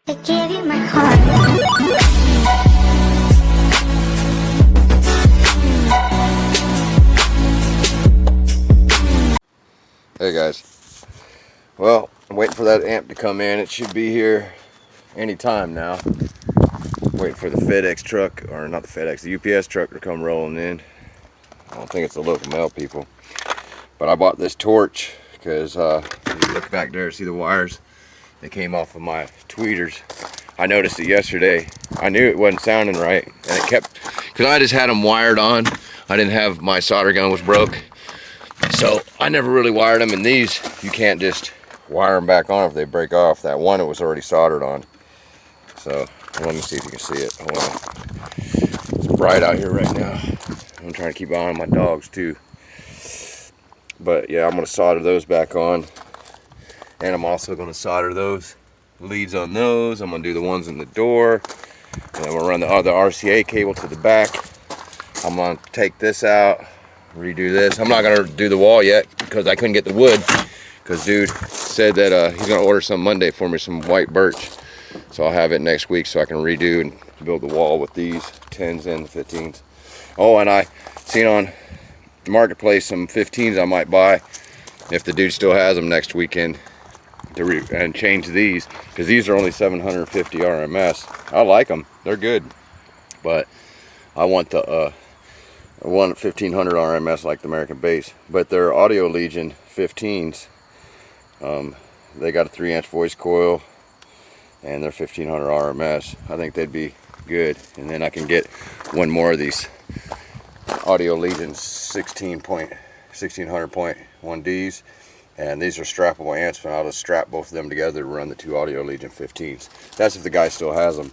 I gave you my heart. Hey guys, well, I'm waiting for that amp to come in. It should be here anytime now. Waiting for the FedEx truck, or not the FedEx, the UPS truck to come rolling in. I don't think it's the local mail people. But I bought this torch because if you look back there, see the wires? They came off of my tweeters. I noticed it yesterday. I knew it wasn't sounding right, and it kept, because I just had them wired on. I didn't have, my solder gun was broke. So I never really wired them, and these, you can't just wire them back on if they break off. That one, it was already soldered on. So let me see if you can see it. Hold on. It's bright out here right now. I'm trying to keep an eye on my dogs too. But yeah, I'm going to solder those back on. And I'm also going to solder those leads on those. I'm going to do the ones in the door. And then we'll run the other RCA cable to the back. I'm going to take this out, redo this. I'm not going to do the wall yet because I couldn't get the wood. Because dude said that he's going to order some Monday for me, some white birch. So I'll have it next week so I can redo and build the wall with these 10s and the 15s. Oh, and I seen on the marketplace some 15s I might buy if the dude still has them next weekend and change these, because these are only 750 RMS. I like them, they're good, but I want the 1500 RMS like the American Bass. But they're Audio Legion 15s. They got a 3-inch voice coil and they're 1500 RMS. I think they'd be good. And then I can get one more of these Audio Legion 1600.1Ds, and these are strappable amps, and I'll just strap both of them together to run the two Audio Legion 15s. That's if the guy still has them.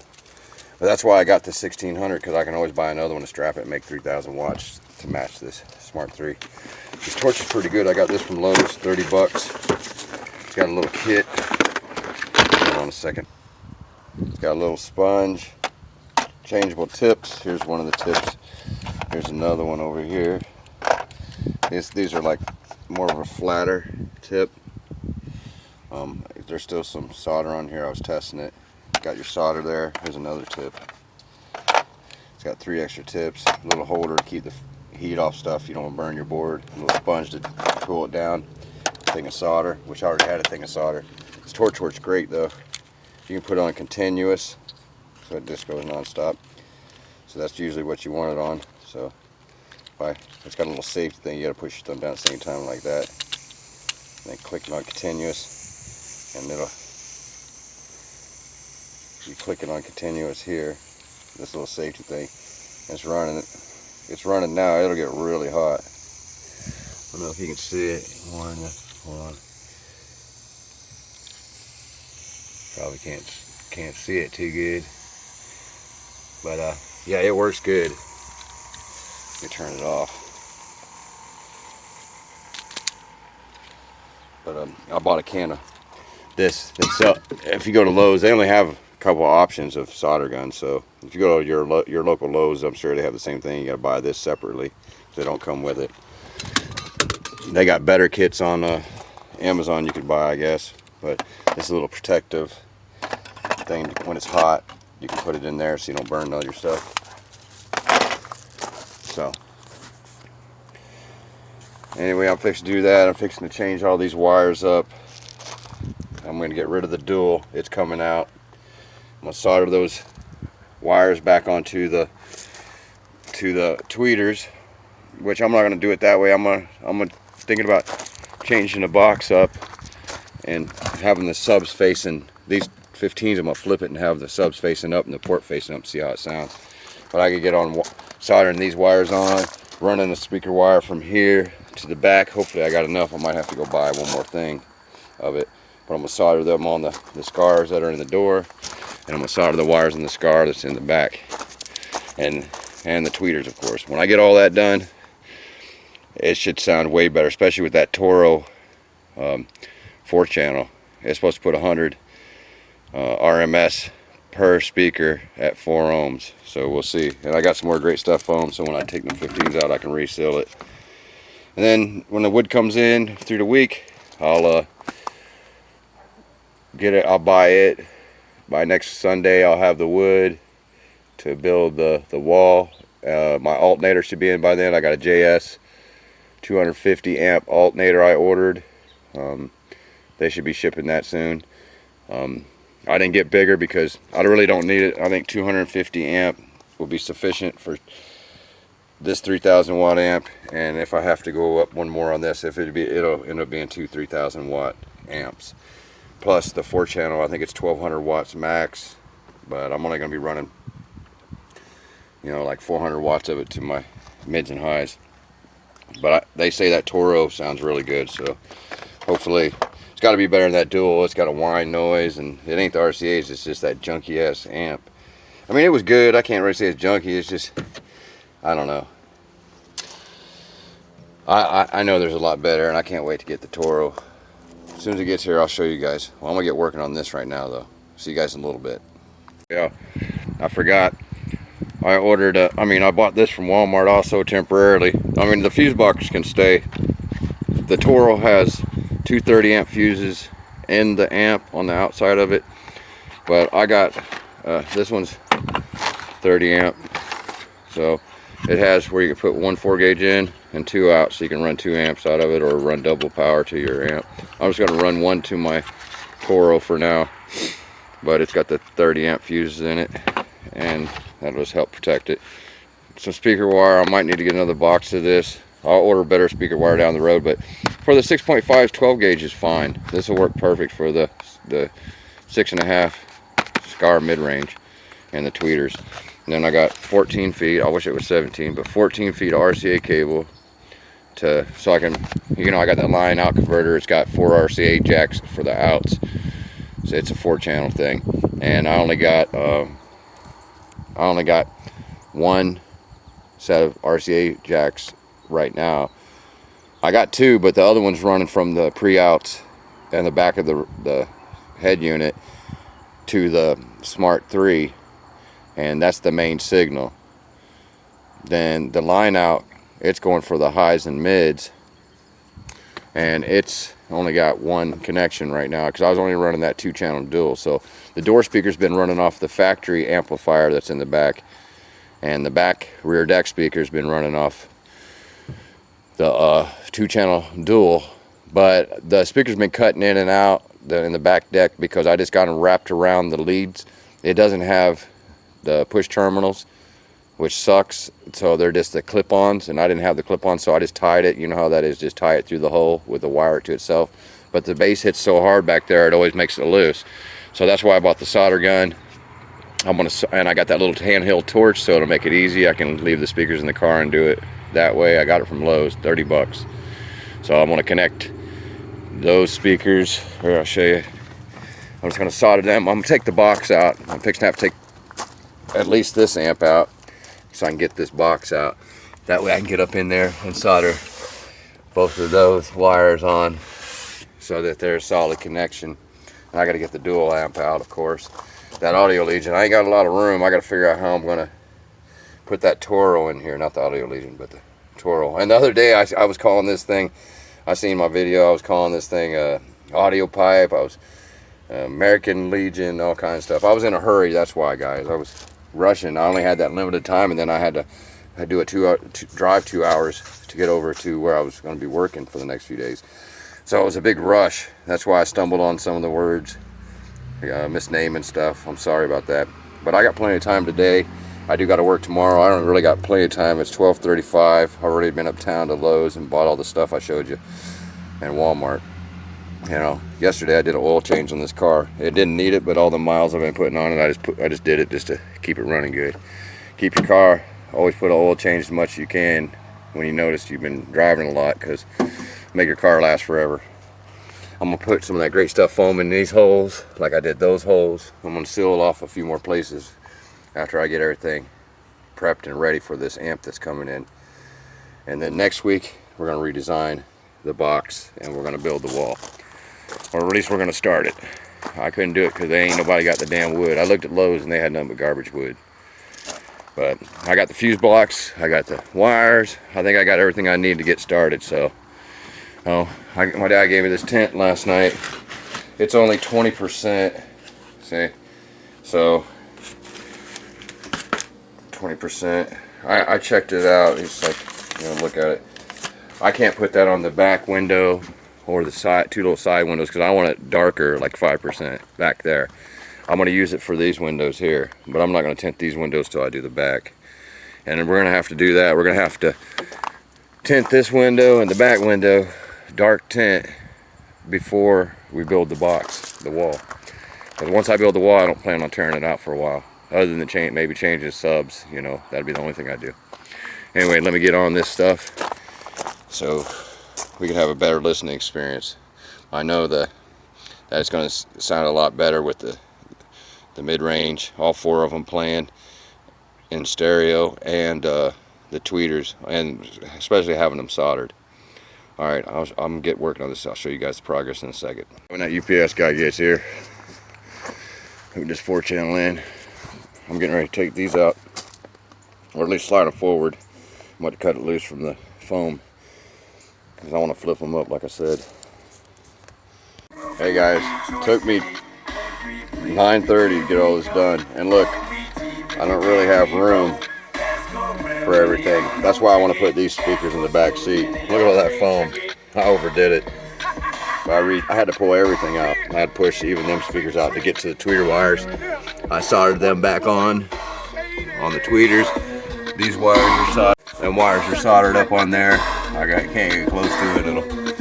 But that's why I got the 1600, because I can always buy another one to strap it and make 3000 watts to match this Smart 3. This torch is pretty good. I got this from Lowe's, 30 bucks. It's got a little kit. Hold on a second. It's got a little sponge, changeable tips. Here's one of the tips. Here's another one over here. These are like more of a flatter tip. There's still some solder on here. I was testing it. Got your solder there. Here's another tip. It's got 3 extra tips. A little holder to keep the heat off stuff. You don't want to burn your board. A little sponge to cool it down. Thing of solder, which I already had a thing of solder. This torch works great though. You can put it on continuous, so it just goes non-stop. So that's usually what you want it on. So it's got a little safety thing. You got to push your thumb down at the same time like that. And then click it on continuous, and you click it on continuous here. This little safety thing. It's running. It's running now. It'll get really hot. I don't know if you can see it. Hold on. Probably can't see it too good. But yeah, it works good. Let me turn it off. But I bought a can of this. If you go to Lowe's, they only have a couple of options of solder guns. So if you go to your local Lowe's, I'm sure they have the same thing. You got to buy this separately. They don't come with it. They got better kits on Amazon you could buy, I guess. But this is a little protective thing. When it's hot, you can put it in there so you don't burn all your stuff. So anyway, I'm fixing to do that. I'm fixing to change all these wires up. I'm going to get rid of the dual. It's coming out. I'm going to solder those wires back onto the tweeters, which I'm not going to do it that way. I'm thinking about changing the box up and having the subs facing these 15s. I'm going to flip it and have the subs facing up and the port facing up, see how it sounds. But I could get on soldering these wires on, running the speaker wire from here to the back. Hopefully I got enough. I might have to go buy one more thing of it. But I'm going to solder them on the Skars that are in the door. And I'm going to solder the wires in the Skar that's in the back. And the tweeters, of course. When I get all that done, it should sound way better, especially with that Toro 4-channel. It's supposed to put 100 RMS per speaker at 4 ohms. So we'll see. And I got some more great stuff foam, so when I take them 15s out, I can reseal it. And then when the wood comes in through the week, I'll get it. I'll buy it, by next Sunday I'll have the wood to build the wall. My alternator should be in by then. I got a JS 250 amp alternator I ordered. They should be shipping that soon. I didn't get bigger because I really don't need it. I think 250 amp will be sufficient for this 3000 watt amp, and if I have to go up one more on this, it'll end up being two 3000 watt amps plus the 4-channel. I think it's 1200 watts max, but I'm only going to be running, you know, like 400 watts of it to my mids and highs. But they say that Toro sounds really good, so hopefully it's got to be better than that dual. It's got a whine noise, and it ain't the RCA's, it's just that junky ass amp. I mean, it was good. I can't really say it's junky. It's just, I don't know. I know there's a lot better, and I can't wait to get the Toro. As soon as it gets here, I'll show you guys. Well, I'm gonna get working on this right now, though. See you guys in a little bit. Yeah, I forgot. I ordered, I bought this from Walmart also temporarily. I mean, the fuse box can stay. The Toro has 230 amp fuses in the amp on the outside of it, but I got this one's 30 amp, so it has where you can put one 4 gauge in and 2 out, so you can run 2 amps out of it or run double power to your amp. I'm just going to run one to my Toro for now, but it's got the 30 amp fuses in it, and that'll just help protect it. Some speaker wire. I might need to get another box of this. I'll order better speaker wire down the road, but for the 6.5s, 12 gauge is fine. This will work perfect for the 6.5 Skar mid-range and the tweeters. And then I got 14 feet, I wish it was 17, but 14 feet of RCA cable so I can, you know, I got that line out converter. It's got 4 RCA jacks for the outs, so it's a 4-channel thing. And I only got one set of RCA jacks right now. I got 2, but the other one's running from the pre-outs and the back of the head unit to the Smart 3, and that's the main signal. Then the line out, it's going for the highs and mids, and it's only got one connection right now because I was only running that 2-channel dual. So the door speaker's been running off the factory amplifier that's in the back, and the back rear deck speaker's been running off the 2-channel dual. But the speaker's been cutting in and out in the back deck because I just got them wrapped around the leads. It doesn't have the push terminals, which sucks, so they're just the clip-ons, and I didn't have the clip-ons, so I just tied it. You know how that is, just tie it through the hole with the wire to itself. But the bass hits so hard back there, it always makes it loose. So that's why I bought the solder gun. And I got that little handheld torch, so it'll make it easy. I can leave the speakers in the car and do it that way. I got it from Lowe's, 30 bucks. So I'm gonna connect those speakers. Here, I'll show you. I'm just gonna solder them. I'm gonna take the box out. I'm fixing to have to take at least this amp out, so I can get this box out. That way I can get up in there and solder both of those wires on so that there's solid connection. And I got to get the dual amp out, of course. That Audio Legion, I ain't got a lot of room. I got to figure out how I'm going to put that Toro in here. Not the Audio Legion, but the Toro. And the other day I was calling this thing, I seen my video, I was calling this thing audio pipe. I was American Legion, all kinds of stuff. I was in a hurry, that's why, guys. I was rushing. I only had that limited time, and then I had to do a drive 2 hours to get over to where I was going to be working for the next few days. So it was a big rush. That's why I stumbled on some of the words, misnaming stuff. I'm sorry about that, but I got plenty of time today. I do got to work tomorrow. I don't really got plenty of time. It's 12:35. I've already been uptown to Lowe's and bought all the stuff I showed you, and Walmart. You know, yesterday I did an oil change on this car. It didn't need it, but all the miles I've been putting on it, I just did it just to keep it running good. Keep your car, always put an oil change as much as you can when you notice you've been driving a lot, because make your car last forever. I'm gonna put some of that great stuff foam in these holes, like I did those holes. I'm gonna seal off a few more places after I get everything prepped and ready for this amp that's coming in. And then next week we're gonna redesign the box and we're gonna build the wall. Or at least we're gonna start it. I couldn't do it because they ain't nobody got the damn wood. I looked at Lowe's and they had nothing but garbage wood. But I got the fuse blocks, I got the wires, I think I got everything I need to get started. So, my dad gave me this tent last night. It's only 20%. See, So 20%. I checked it out. It's like, you know, look at it. I can't put that on the back window or the side, two little side windows, because I want it darker, like 5% back there. I'm going to use it for these windows here, but I'm not going to tint these windows till I do the back. And then we're going to have to do that. We're going to have to tint this window and the back window dark tint before we build the box, the wall. Because once I build the wall, I don't plan on tearing it out for a while. Other than the maybe changing subs, you know, that'd be the only thing I do. Anyway, let me get on this stuff so we can have a better listening experience. I know that it's going to sound a lot better with the mid-range, all four of them playing in stereo, and the tweeters, and especially having them soldered. Alright, I'm going to get working on this. I'll show you guys the progress in a second. When that UPS guy gets here, we just 4-channel in. I'm getting ready to take these out, or at least slide them forward. I'm about to cut it loose from the foam, because I want to flip them up like I said. Hey guys, took me 9:30 to get all this done, and look, I don't really have room for everything. That's why I want to put these speakers in the back seat. Look at all that foam. I overdid it. I had to pull everything out. I had to push even them speakers out to get to the tweeter wires. I soldered them back on the tweeters. These wires are soldered. Them wires are soldered up on there. Can't get close to it.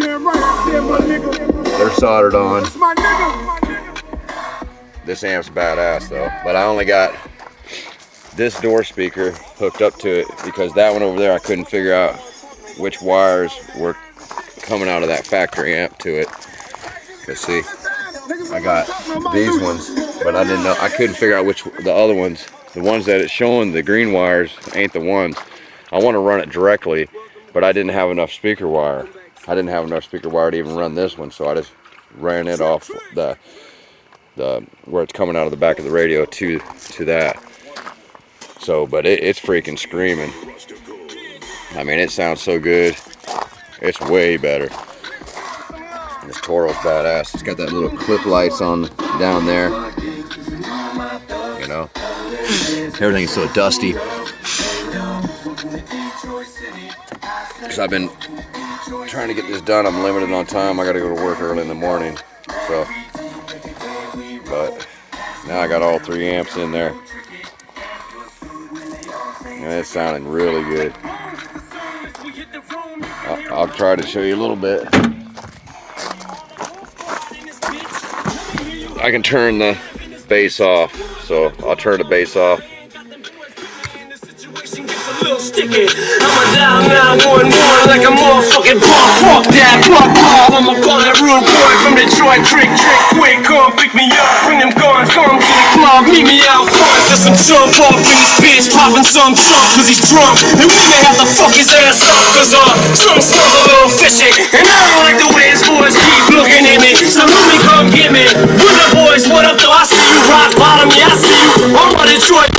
They're soldered on. This amp's badass though, but I only got this door speaker hooked up to it because that one over there I couldn't figure out which wires were coming out of that factory amp to it. Cause see, I got these ones, but I didn't know. I couldn't figure out which the other ones, the ones that it's showing the green wires ain't the ones. I want to run it directly, but I didn't have enough speaker wire. I didn't have enough speaker wire to even run this one, so I just ran it off the where it's coming out of the back of the radio to that. So, but it's freaking screaming. I mean, it sounds so good. It's way better. This Toro's badass. It's got that little clip lights on down there. You know, everything is so dusty. Because I've been trying to get this done. I'm limited on time. I got to go to work early in the morning. So, but now I got all 3 amps in there. And it's sounding really good. I'll try to show you a little bit. I can turn the bass off, so I'll turn the bass off. Sticky. I'm a down 911 like a motherfucking bomb. Fuck that, pop. I'm a bullet rude boy from Detroit. Trick, quick, come pick me up. Bring them guns, come to the club. Meet me out front. There's some jump up in this bitch, popping some trunk cause he's drunk. And we may have to fuck his ass up cause some smells a little fishy. And I don't like the way his boys keep looking at me. So let me come get me. With the boys, what up though? I see you rock bottom, yeah I see you. I'm a Detroit.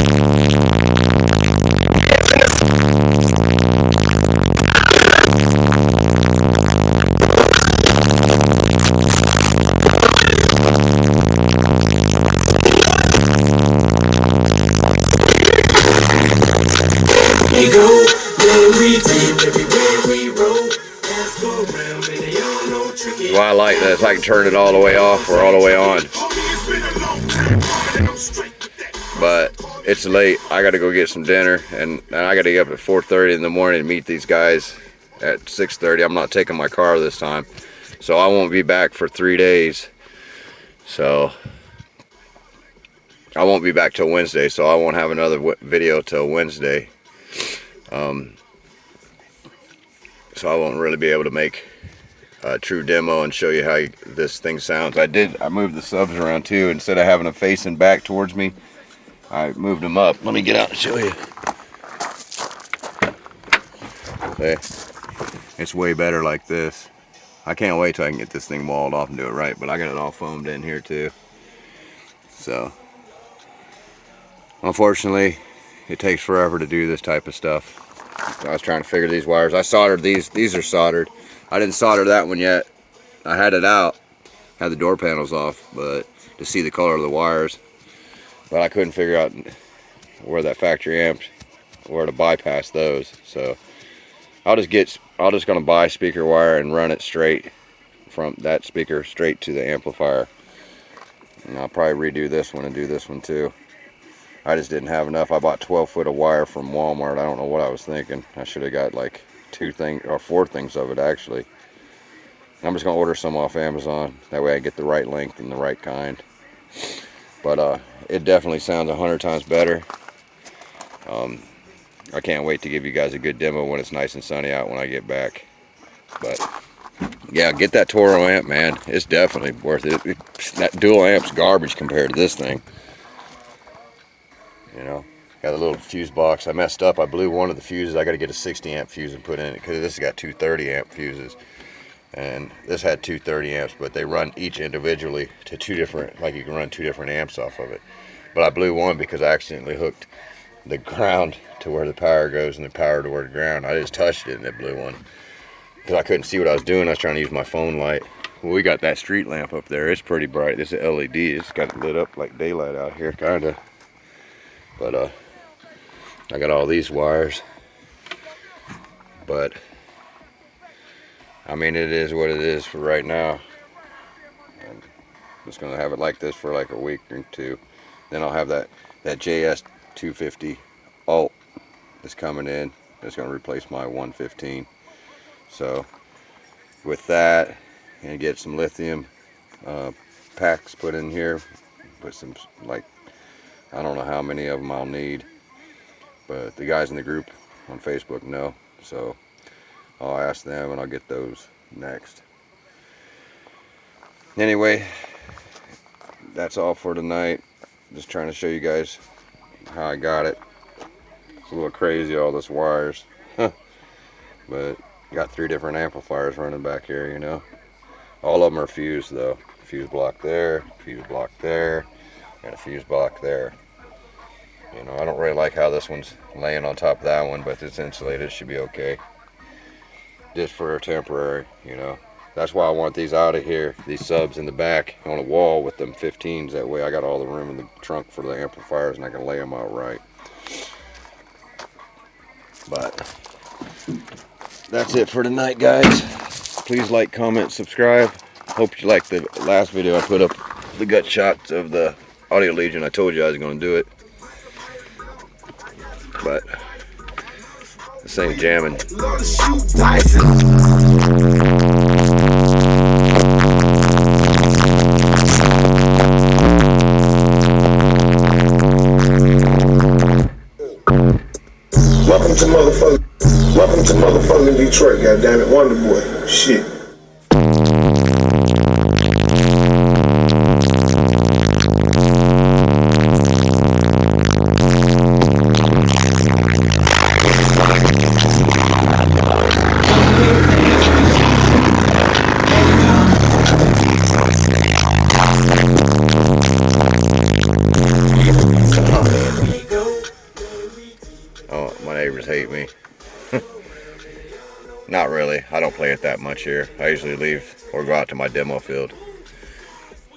Well, I like this. I can turn it all the way off or all the way on. But it's late. I got to go get some dinner, and I got to get up at 4:30 in the morning to meet these guys at 6:30. I'm not taking my car this time, so I won't be back for 3 days. So I won't be back till Wednesday, so I won't have another video till Wednesday. So I won't really be able to make a true demo and show you how this thing sounds. I moved the subs around too. Instead of having them facing back towards me, I moved them up. Let me get out and show you. Okay. It's way better like this. I can't wait till I can get this thing walled off and do it right, but I got it all foamed in here too. So, unfortunately, it takes forever to do this type of stuff. I was trying to figure these wires. I soldered these are soldered. I didn't solder that one yet. I had it out, had the door panels off, but to see the color of the wires. but I couldn't figure out where that factory amp, where to bypass those. So I'll just gonna buy speaker wire and run it straight from that speaker straight to the amplifier. And I'll probably redo this one and do this one too. I just didn't have enough. I bought 12 foot of wire from Walmart. I don't know what I was thinking. I should have got like 2 things or 4 things of it actually. I'm just gonna order some off Amazon. That way I get the right length and the right kind. But it definitely sounds 100 times better. I can't wait to give you guys a good demo when it's nice and sunny out when I get back. But yeah, get that Toro amp, man. It's definitely worth it. That dual amp's garbage compared to this thing. You know, got a little fuse box. I messed up. I blew one of the fuses. I got to get a 60 amp fuse and put in it because this has got 2 30 amp fuses. And this had 2 30 amps, but they run each individually to 2 different, like you can run 2 different amps off of it. But I blew one because I accidentally hooked the ground to where the power goes and the power to where the ground. I just touched it and it blew one because I couldn't see what I was doing. I was trying to use my phone light. Well, we got that street lamp up there. It's pretty bright. This is LED. It's got it lit up like daylight out here, kind of. But I got all these wires. But I mean, it is what it is for right now. I'm just gonna have it like this for like a week or 2. Then I'll have that Ds18 alt that's coming in. It's gonna replace my 115. So with that, and get some lithium packs put in here. Put some, like, I don't know how many of them I'll need, but the guys in the group on Facebook know. So I'll ask them and I'll get those next. Anyway, that's all for tonight. Just trying to show you guys how I got it. It's a little crazy, all this wires. But got 3 different amplifiers running back here, you know. All of them are fused though. Fuse block there, fuse block there, and a fuse block there. You know, I don't really like how this one's laying on top of that one, but it's insulated. It should be okay. Just for temporary, you know. That's why I want these out of here, these subs in the back on a wall with them 15s. That way I got all the room in the trunk for the amplifiers and I can lay them out right. But that's it for tonight, guys. Please like, comment, subscribe. Hope you liked the last video. I put up the gut shots of the Audio Legion. I told you I was going to do it. But this thing's jamming. Welcome to motherfucking Detroit, goddammit, Wonder Boy. Shit. Oh, my neighbors hate me. Not really. I don't play it that much here. I usually leave or go out to my demo field.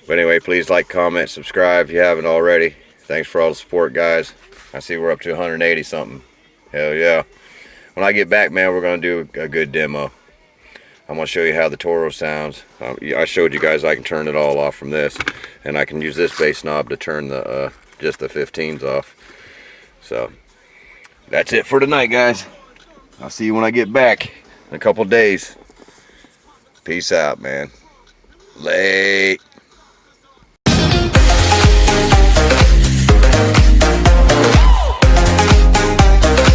But anyway, please like, comment, subscribe if you haven't already. Thanks for all the support, guys. I see we're up to 180 something. Hell yeah. When I get back, man, we're going to do a good demo. I'm going to show you how the Toro sounds. I showed you guys I can turn it all off from this. And I can use this bass knob to turn the just the 15s off. So that's it for tonight, guys. I'll see you when I get back in a couple days. Peace out, man. Late.